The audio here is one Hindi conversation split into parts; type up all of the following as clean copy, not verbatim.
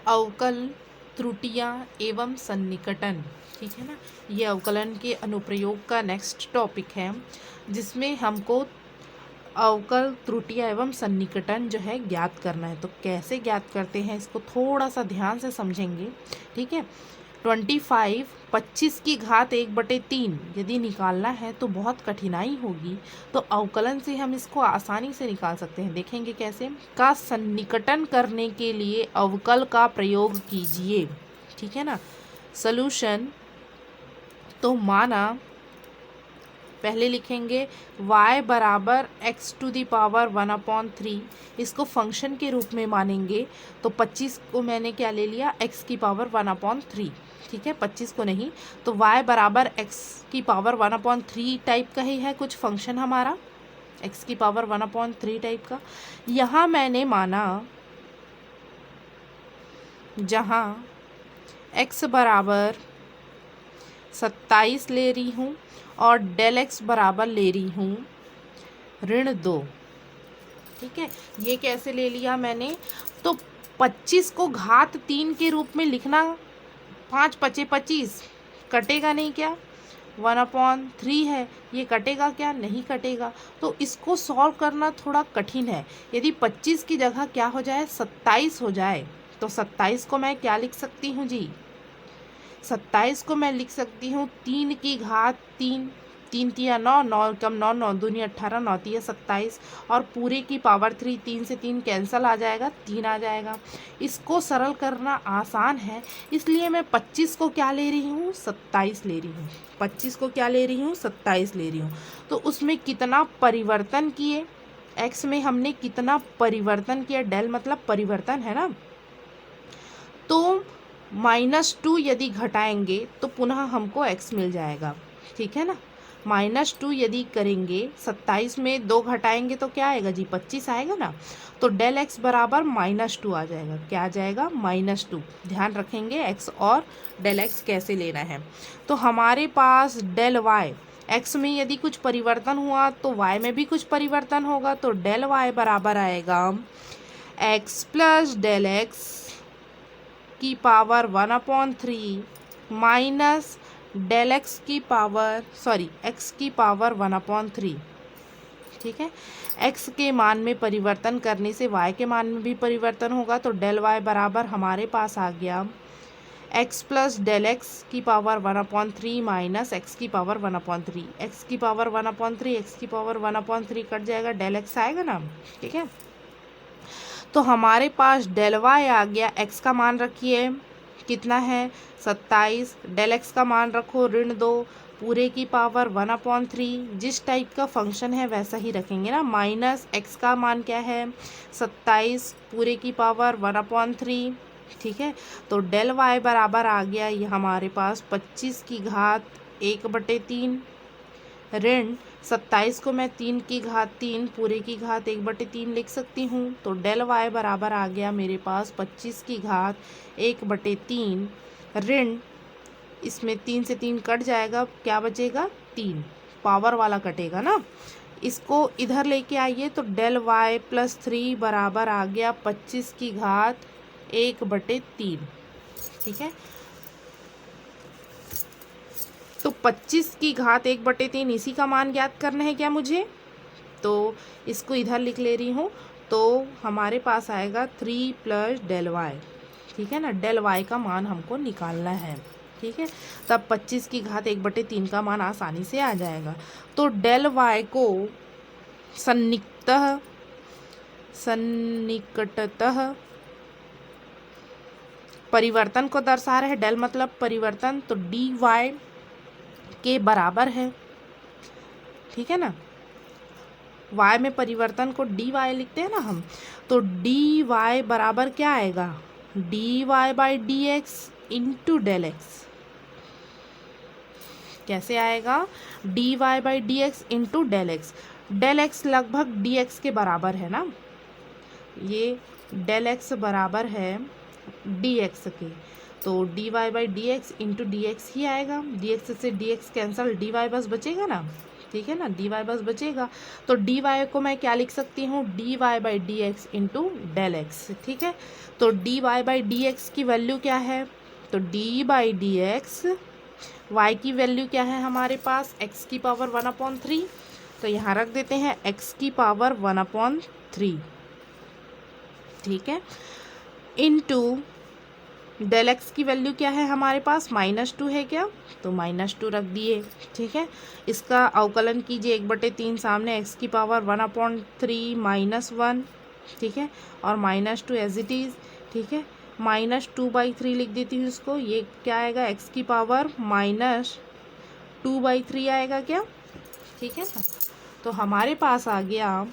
अवकल त्रुटियां एवं सन्निकटन। ठीक है ना, ये अवकलन के अनुप्रयोग का नेक्स्ट टॉपिक है, जिसमें हमको अवकल त्रुटियां एवं सन्निकटन जो है ज्ञात करना है। तो कैसे ज्ञात करते हैं इसको थोड़ा सा ध्यान से समझेंगे। ठीक है, 25 की घात 1/3 यदि निकालना है तो बहुत कठिनाई होगी, तो अवकलन से हम इसको आसानी से निकाल सकते हैं। देखेंगे कैसे। का सन्निकटन करने के लिए अवकल का प्रयोग कीजिए। ठीक है ना। सॉल्यूशन, तो माना पहले लिखेंगे y बराबर x⁴ 1/3, इसको फंक्शन के रूप में मानेंगे। तो 25 को मैंने क्या ले लिया, x⁴ 1/3। ठीक है, 25 को नहीं, तो y बराबर x⁴ 1/3 टाइप का ही है कुछ फंक्शन हमारा, x⁴ 1/3 टाइप का। यहाँ मैंने माना जहाँ x बराबर 27 ले रही हूँ और डेल x बराबर ले रही हूँ -2। ठीक है, ये कैसे ले लिया मैंने, तो 25 को घात 3 के रूप में लिखना, 5 × 25 कटेगा नहीं क्या, 1/3 है, ये कटेगा क्या, नहीं कटेगा। तो इसको सॉल्व करना थोड़ा कठिन है। यदि 25 की जगह क्या हो जाए, 27 हो जाए, तो 27 को मैं क्या लिख सकती हूँ जी, 27 को मैं लिख सकती हूँ 3 की घात 3, 3 तिया 9, 9 कम 9, 9 दूनी 18, 9 तिया 27, और पूरे की पावर 3, 3 से 3 कैंसिल आ जाएगा, 3 आ जाएगा। इसको सरल करना आसान है, इसलिए मैं 25 को क्या ले रही हूँ, 27 ले रही हूँ। 25 को क्या ले रही हूँ, 27 ले रही हूँ। तो उसमें कितना परिवर्तन किए, एक्स में हमने कितना परिवर्तन किया, डेल मतलब परिवर्तन है ना, तो -2 यदि घटाएंगे तो पुनः हमको x मिल जाएगा। ठीक है ना, -2 यदि करेंगे, 27 में 2 घटाएंगे तो क्या आएगा जी, 25 आएगा ना। तो डेल x बराबर -2 आ जाएगा। क्या आ जाएगा, -2। ध्यान रखेंगे x और डेल x कैसे लेना है। तो हमारे पास डेल y, x में यदि कुछ परिवर्तन हुआ तो y में भी कुछ परिवर्तन होगा, तो डेल y बराबर आएगा x प्लस डेल x की पावर 1/3 माइनस डेल एक्स की पावर x की पावर 1/3। ठीक है, x के मान में परिवर्तन करने से y के मान में भी परिवर्तन होगा, तो डेल y बराबर हमारे पास आ गया x प्लस डेल एक्स की पावर 1/3 माइनस x की पावर 1/3। x की पावर 1/3, x की पावर 1/3 कट जाएगा, डेल x आएगा ना। ठीक है, तो हमारे पास डेल y आ गया, x का मान रखिए कितना है, 27, डेल x का मान रखो -2, पूरे की पावर 1/3, जिस टाइप का फंक्शन है वैसा ही रखेंगे ना, माइनस x का मान क्या है, 27, पूरे की पावर 1/3। ठीक है, तो डेल y बराबर आ गया ये हमारे पास 25 की घात 1/3 ऋण 27 को मैं 3 की घात 3 पूरे की घात 1/3 लिख सकती हूँ। तो डेल y बराबर आ गया मेरे पास 25 की घात 1/3 ऋण, इसमें 3 से 3 कट जाएगा, क्या बचेगा, 3, पावर वाला कटेगा ना। इसको इधर लेके आइए, तो डेल y प्लस 3 बराबर आ गया 25 की घात 1/3। ठीक है, तो 25 की घात 1/3 इसी का मान ज्ञात करना है क्या मुझे, तो इसको इधर लिख ले रही हूँ। तो हमारे पास आएगा 3 प्लस डेल y। ठीक है ना, डेल y का मान हमको निकालना है। ठीक है, तब 25 की घात 1/3 का मान आसानी से आ जाएगा। तो डेल y को सन्निकटतः परिवर्तन को दर्शा रहे, डेल मतलब परिवर्तन, तो dy के बराबर है। ठीक है ना, y में परिवर्तन को dy लिखते हैं ना हम, तो dy बराबर क्या आएगा, dy/dx इंटू डेल एक्स। कैसे आएगा, dy/dx into del x. Del x लगभग dx के बराबर है ना, ये डेल एक्स बराबर है dx के, तो dy/dx इंटू dx ही आएगा। dx से dx कैंसल, dy बस बचेगा ना। ठीक है ना, डी वाई बस बचेगा। तो डी वाई को मैं क्या लिख सकती हूँ, d y by d x into del x. ठीक है, तो d y by d x की वैल्यू क्या है, तो d by d x, y की वैल्यू क्या है हमारे पास, एक्स की पावर 1/3, तो यहाँ रख देते हैं एक्स की पावर 1/3। ठीक है, इनटू डेल एक्स की वैल्यू क्या है हमारे पास, -2 है क्या, तो -2 रख दिए। ठीक है, इसका अवकलन कीजिए, 1/3 सामने, एक्स की पावर 1/3 -1। ठीक है, और -2 एज इट इज़। ठीक है, -2/3 लिख देती हूँ इसको, ये क्या आएगा, एक्स की पावर -2/3 आएगा क्या। ठीक है ना, तो हमारे पास आ गया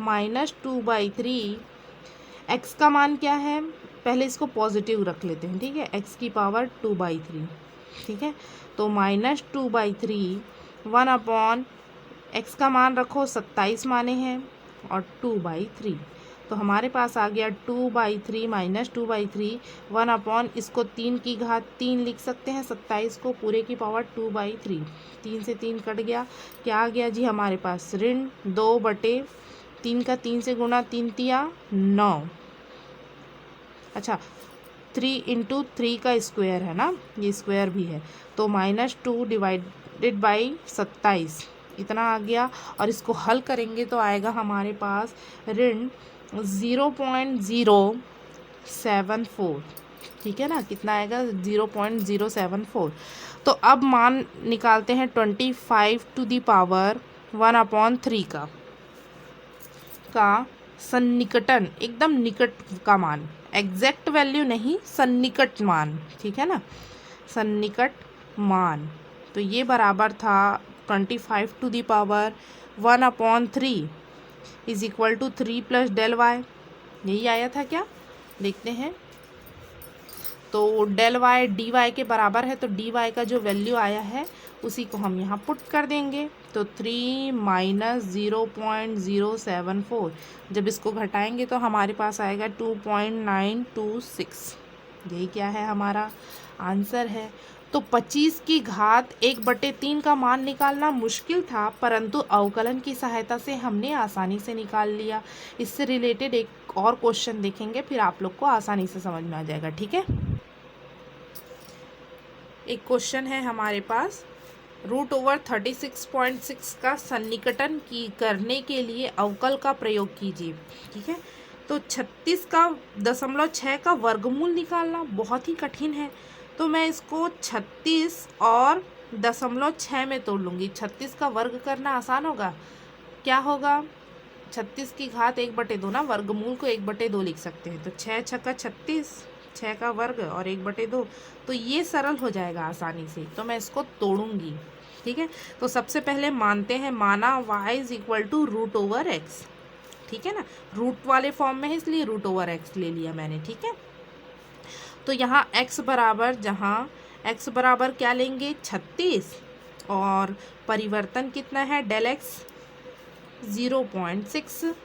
-2/3। एक्स का मान क्या है, पहले इसको पॉजिटिव रख लेते हैं। ठीक है, एक्स की पावर 2/3। ठीक है, तो -2/3 1 एक्स का मान रखो 27 माने हैं और 2/3, तो हमारे पास आ गया 2/3 -2/3 1 इसको 3 की घात 3 लिख सकते हैं, 27 को पूरे की पावर 2/3, 3 से 3 कट गया, क्या आ गया जी हमारे पास, ऋण 2/3 का 3 से गुणा, 3 तिया 9। अच्छा, 3 × 3 का स्क्वायर है ना, ये स्क्वायर भी है, तो -2 डिवाइडेड बाई 27 इतना आ गया, और इसको हल करेंगे तो आएगा हमारे पास ऋण 0.074। ठीक है ना, कितना आएगा, 0.074। तो अब मान निकालते हैं 25 टू द पावर 1/3 का सन्निकटन, एकदम निकट का मान, एग्जैक्ट वैल्यू नहीं, सन्निकट मान। ठीक है ना, सन्निकट मान, तो ये बराबर था 25 to the power 1/3 is equal to 3 plus del y, यही आया था क्या, देखते हैं। तो डेल वाई डी वाई के बराबर है, तो डी वाई का जो वैल्यू आया है उसी को हम यहाँ पुट कर देंगे, तो 3 - 0.074, जब इसको घटाएंगे तो हमारे पास आएगा 2.926। यही क्या है हमारा आंसर है। तो 25 की घात 1/3 का मान निकालना मुश्किल था, परंतु अवकलन की सहायता से हमने आसानी से निकाल लिया। इससे रिलेटेड एक और क्वेश्चन देखेंगे, फिर आप लोग को आसानी से समझ में आ जाएगा। ठीक है, एक क्वेश्चन है हमारे पास, √36.6 का सन्निकटन की करने के लिए अवकल का प्रयोग कीजिए। ठीक है, तो 36 का 0.6 का वर्गमूल निकालना बहुत ही कठिन है, तो मैं इसको 36 और 0.6 में तोड़ लूँगी। 36 का वर्ग करना आसान होगा, क्या होगा, 36 की घात 1/2 ना, वर्गमूल को 1/2 लिख सकते हैं, तो 6 छक्का 36, 6 का वर्ग और 1/2, तो ये सरल हो जाएगा आसानी से, तो मैं इसको तोड़ूंगी। ठीक है, तो सबसे पहले मानते हैं, माना y = √x। ठीक है ना, रूट वाले फॉर्म में है इसलिए √x ले लिया मैंने। ठीक है, तो यहाँ x बराबर, जहाँ x बराबर क्या लेंगे, 36, और परिवर्तन कितना है, डेल x 0.6।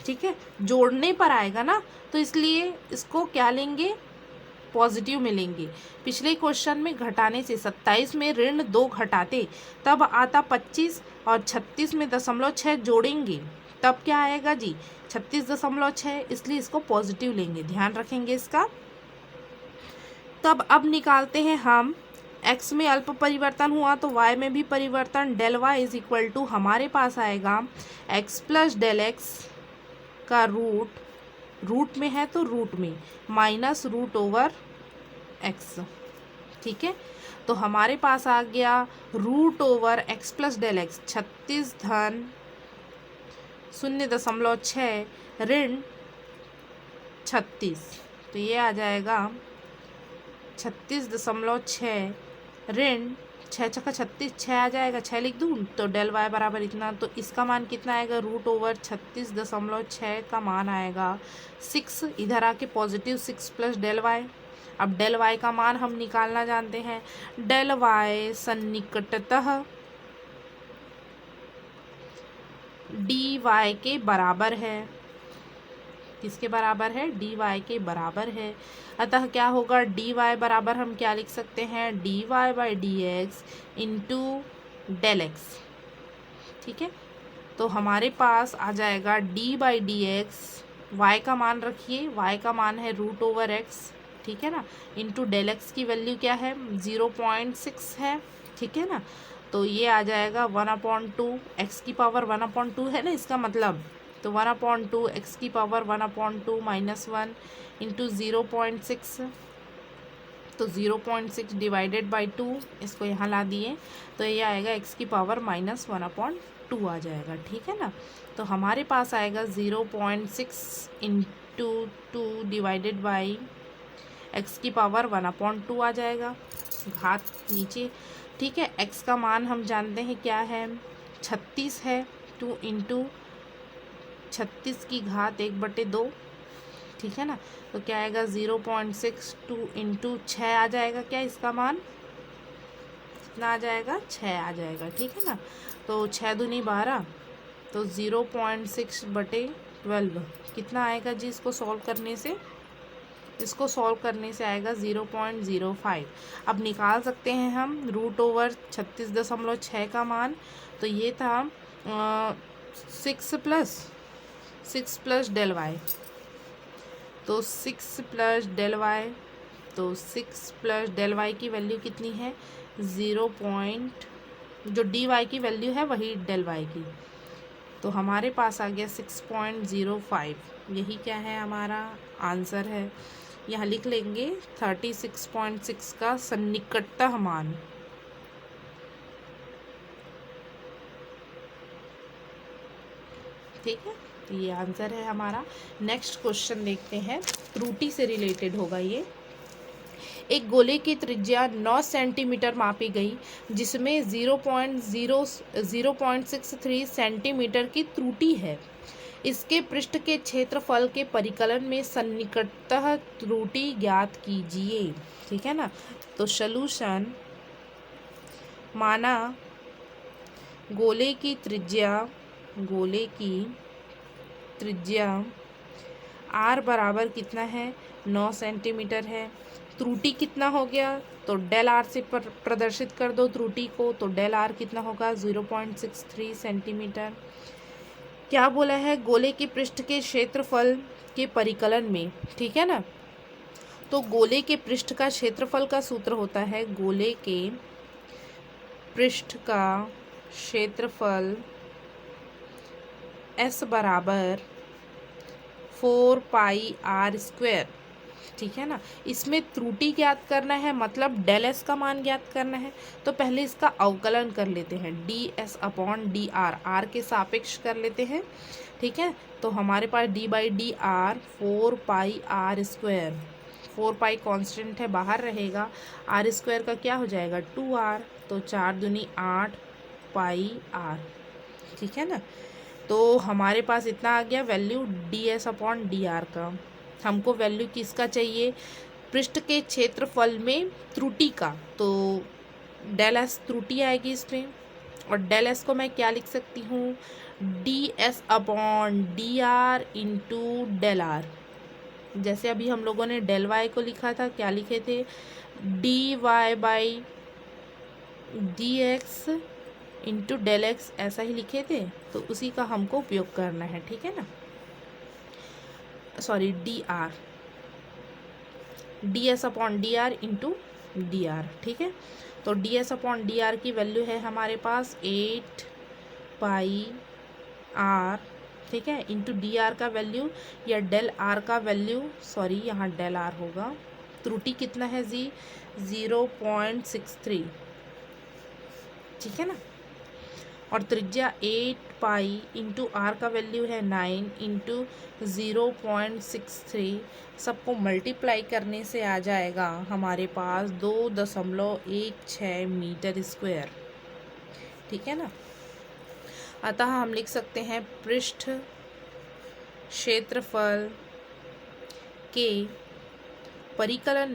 ठीक है, जोड़ने पर आएगा ना, तो इसलिए इसको क्या लेंगे, पॉजिटिव में लेंगे। पिछले क्वेश्चन में घटाने से 27 में ऋण 2 घटाते तब आता 25, और 36 में 0.6 जोड़ेंगे तब क्या आएगा जी, 36.6, इसलिए इसको पॉजिटिव लेंगे, ध्यान रखेंगे इसका। तब अब निकालते हैं हम, x में अल्प परिवर्तन हुआ तो y में भी परिवर्तन, del y is equal to हमारे पास आएगा x प्लस डेल x का रूट में है तो रूट में -√x। ठीक है, तो हमारे पास आ गया √x प्लस डेल x, 36 धन 0.6 ऋण 36, तो ये आ जाएगा 36.6 ऋण 6 छक्का 36, 6 आ जाएगा, 6 लिख दूँ तो डेल वाई बराबर इतना, तो इसका मान कितना आएगा, √36.6 का मान आएगा 6, इधर आके पॉजिटिव 6 प्लस डेल वाई। अब डेल वाई का मान हम निकालना जानते हैं, डेल वाई सन्निकटतः डी वाई के बराबर है, किसके बराबर है, डी वाई के बराबर है। अतः क्या होगा, डी वाई बराबर हम क्या लिख सकते हैं, dy/dx इंटू डेल एक्स। ठीक है। तो हमारे पास आ जाएगा d/dx, y का मान रखिए, y का मान है √x, ठीक है ना, इंटू डेल एक्स की वैल्यू क्या है 0.6 है, ठीक है ना। तो ये आ जाएगा 1/2, एक्स की पावर 1/2 है ना इसका मतलब, तो 1/2 एक्स की पावर 1/2 -1 इंटू 0.6, तो 0.6 डिवाइडेड बाई 2, इसको यहाँ ला दिए तो ये आएगा एक्स की पावर -1/2 आ जाएगा, ठीक है ना। तो हमारे पास आएगा 0.6 इंटू 2 डिवाइडेड बाई एक्स की पावर 1/2 आ जाएगा, घात नीचे, ठीक है। एक्स का मान हम जानते हैं क्या है 36 है, 2 इंटू 36 की घात 1/2, ठीक है ना। तो क्या आएगा 0.62 इंटू 6 आ जाएगा, क्या इसका मान कितना आ जाएगा 6 आ जाएगा, ठीक है ना। तो 6 दूनी 12, तो 0.6/12 कितना आएगा जी, इसको सॉल्व करने से, इसको सॉल्व करने से आएगा 0.05। अब निकाल सकते हैं हम √36.6 का मान, तो ये था 6 प्लस डेल वाई, तो 6 प्लस डेल वाई, तो 6 प्लस डेल वाई की वैल्यू कितनी है 0. जो डी वाई की वैल्यू है वही डेल वाई की, तो हमारे पास आ गया 6.05, यही क्या है हमारा आंसर है। यहाँ लिख लेंगे 36.6 का सन्निकटतम मान, ठीक है, तो ये आंसर है हमारा। नेक्स्ट क्वेश्चन देखते हैं, त्रुटि से रिलेटेड होगा ये। एक गोले की त्रिज्या 9 सेंटीमीटर मापी गई, जिसमें 0.63 सेंटीमीटर की त्रुटि है। इसके पृष्ठ के क्षेत्रफल के परिकलन में सन्निकटतः त्रुटि ज्ञात कीजिए, ठीक है ना। तो सॉल्यूशन, माना गोले की त्रिज्या r बराबर कितना है 9 सेंटीमीटर है, त्रुटि कितना हो गया, तो डेल आर से प्रदर्शित कर दो त्रुटि को, तो डेल आर कितना होगा 0.63 सेंटीमीटर। क्या बोला है, गोले के पृष्ठ के क्षेत्रफल के परिकलन में, ठीक है ना। तो गोले के पृष्ठ का क्षेत्रफल का सूत्र होता है, गोले के पृष्ठ का क्षेत्रफल S बराबर 4πr², ठीक है ना। इसमें त्रुटि ज्ञात करना है, मतलब डेल एस का मान ज्ञात करना है, तो पहले इसका अवकलन कर लेते हैं, ds/dr, r के सापेक्ष कर लेते हैं, ठीक है। तो हमारे पास d/dr 4πr², 4π कांस्टेंट है बाहर रहेगा, r² का क्या हो जाएगा 2r, तो 4 दूनी 8 πr, ठीक है ना। तो हमारे पास इतना आ गया वैल्यू ds/dr का। हमको वैल्यू किसका चाहिए, पृष्ठ के क्षेत्रफल में त्रुटि का, तो डेल एस त्रुटि आएगी इसमें, और डेल एस को मैं क्या लिख सकती हूँ ds/dr इंटू डेल आर। जैसे अभी हम लोगों ने डेल वाई को लिखा था, क्या लिखे थे dy/dx इंटू डेल एक्स, ऐसा ही लिखे थे, तो उसी का हमको उपयोग करना है, ठीक है ना। Sorry dr, ds/dr into dr, ठीक है। तो ds/dr की वैल्यू है हमारे पास 8πr, ठीक है, इंटू dr का वैल्यू या डेल r का वैल्यू, सॉरी यहाँ डेल r होगा, त्रुटि कितना है जी 0.63, ठीक है ना। और त्रिज्या 8π इंटू आर का वैल्यू है 9 इंटू 0.63, सबको मल्टीप्लाई करने से आ जाएगा हमारे पास 2.16 मीटर स्क्वायर, ठीक है ना। अतः हम लिख सकते हैं पृष्ठ क्षेत्रफल के परिकलन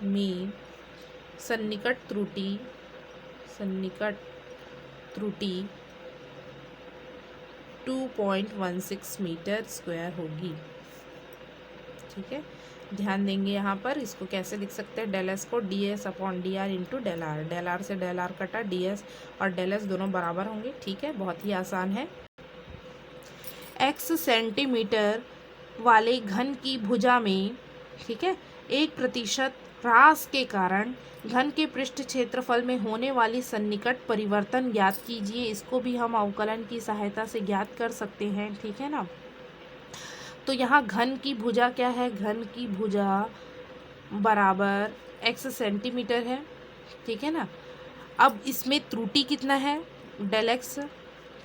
में सन्निकट त्रुटि 2.16 मीटर स्क्वायर होगी, ठीक है, ध्यान देंगे यहाँ पर। इसको कैसे लिख सकते हैं, डेल एस को d S upon d r into del r. Del r से डेल आर कटा, डी एस और डेल एस दोनों बराबर होंगे। ठीक है, बहुत ही आसान है। x सेंटीमीटर वाले घन की भुजा में, ठीक है, 1% ह्रास के कारण घन के पृष्ठ क्षेत्रफल में होने वाली सन्निकट परिवर्तन ज्ञात कीजिए। इसको भी हम अवकलन की सहायता से ज्ञात कर सकते हैं। ठीक है ना। तो यहाँ घन की भुजा क्या है, घन की भुजा बराबर x सेंटीमीटर है। ठीक है ना। अब इसमें त्रुटि कितना है, डेल एक्स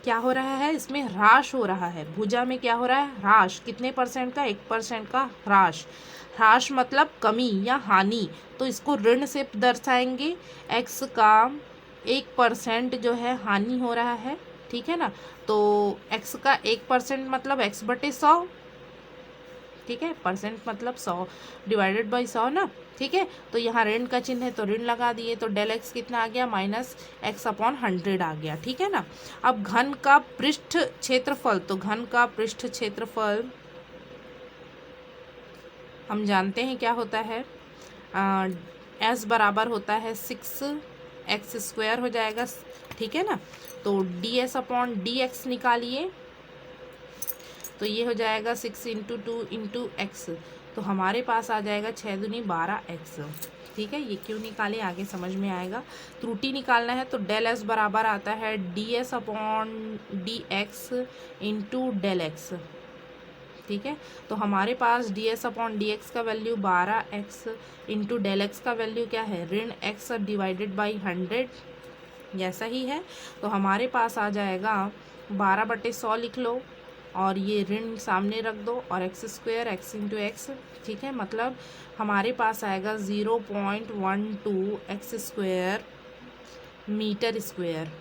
क्या हो रहा है, इसमें ह्रास हो रहा है। भुजा में क्या हो रहा है, ह्रास। कितने परसेंट का, 1% का ह्रास। ह्रास मतलब कमी या हानि, तो इसको ऋण से दर्शाएंगे। x का 1% जो है हानि हो रहा है। ठीक है ना। तो x का 1% मतलब x बटे 100। ठीक है, परसेंट मतलब 100 डिवाइडेड बाई 100 ना। ठीक है, तो यहाँ ऋण का चिन्ह है तो ऋण लगा दिए, तो डेल एक्स कितना आ गया, माइनस एक्स अपॉन 100 आ गया। ठीक है ना। अब घन का पृष्ठ क्षेत्रफल, तो घन का पृष्ठ क्षेत्रफल हम जानते हैं क्या होता है, एस बराबर होता है 6x² हो जाएगा। ठीक है ना। तो D S upon D x निकालिए, तो ये हो जाएगा 6 × 2 × x। तो हमारे पास आ जाएगा 6 दूनी 12x। ठीक है, ये क्यों निकाले आगे समझ में आएगा। त्रुटि निकालना है तो डेल एस बराबर आता है D S upon D x into del x. ठीक है, तो हमारे पास D S upon D X का value 12x into del x का वैल्यू क्या है, ऋण x डिवाइडेड बाई 100, जैसा ही है। तो हमारे पास आ जाएगा 12/100 लिख लो और ये ऋण सामने रख दो और x² x इंटू एक्स। ठीक है, मतलब हमारे पास आएगा 0.12 x² मीटर स्क्वायर।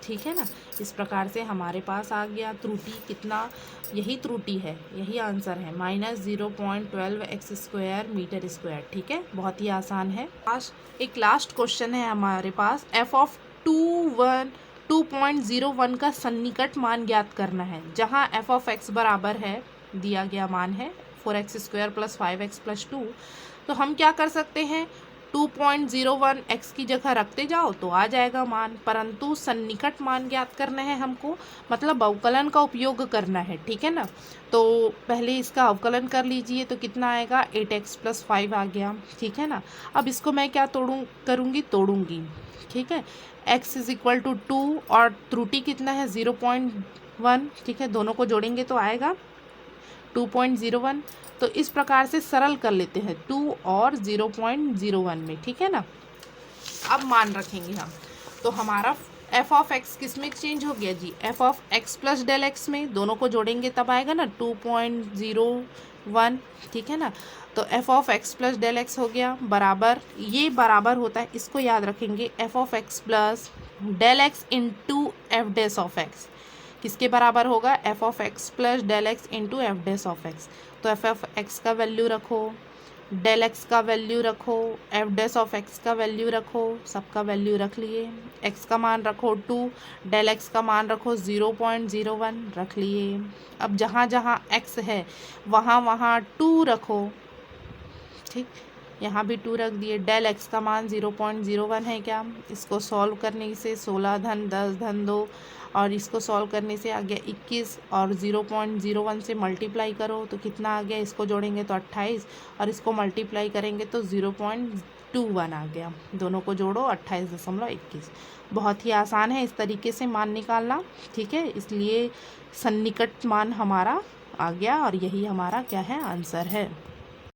ठीक है ना। इस प्रकार से हमारे पास आ गया। त्रुटि कितना, यही त्रुटि है, यही आंसर है, -0.12 x² मीटर स्क्वायर। ठीक है, बहुत ही आसान है। एक लास्ट क्वेश्चन है हमारे पास, f ऑफ 2.01 का सन्निकट मान ज्ञात करना है। जहाँ f ऑफ x बराबर है, दिया गया मान है 4x² + 5x + 2। तो हम क्या कर सकते हैं, 2.01 x की जगह रखते जाओ तो आ जाएगा मान, परंतु सन्निकट मान ज्ञात करना है हमको, मतलब अवकलन का उपयोग करना है। ठीक है ना। तो पहले इसका अवकलन कर लीजिए, तो कितना आएगा, 8x + 5 आ गया। ठीक है ना। अब इसको मैं क्या तोड़ूंगी। ठीक है, x = 2 और त्रुटि कितना है, 0.1। ठीक है, दोनों को जोड़ेंगे तो आएगा 2.01। तो इस प्रकार से सरल कर लेते हैं 2 और 0.01 में। ठीक है ना। अब मान रखेंगे हम, तो हमारा f ऑफ x किस में चेंज हो गया जी, f of x + del x में। दोनों को जोड़ेंगे तब आएगा ना 2.01। ठीक है ना। तो f of x + del x हो गया बराबर, ये बराबर होता है, इसको याद रखेंगे, f of x + del x into f dash of x। किसके बराबर होगा, f of x + del x into f dash of x। तो f ऑफ x का वैल्यू रखो, डेल एक्स का वैल्यू रखो, एफ डैश ऑफ x का वैल्यू रखो, सबका वैल्यू रख लिए। x का मान रखो 2, डेल एक्स का मान रखो 0.01 रख लिए। अब जहाँ जहाँ x है वहाँ वहाँ 2 रखो। ठीक, यहाँ भी 2 रख दिए। डेल एक्स का मान 0.01 है क्या, इसको सॉल्व करने से 16 धन 10 धन 2 और इसको सॉल्व करने से आ गया 21 और 0.01 से मल्टीप्लाई करो तो कितना आ गया, इसको जोड़ेंगे तो 28 और इसको मल्टीप्लाई करेंगे तो 0.21 आ गया। दोनों को जोड़ो 28.21। बहुत ही आसान है इस तरीके से मान निकालना। ठीक है, इसलिए सन्निकट मान हमारा आ गया और यही हमारा क्या है, आंसर है।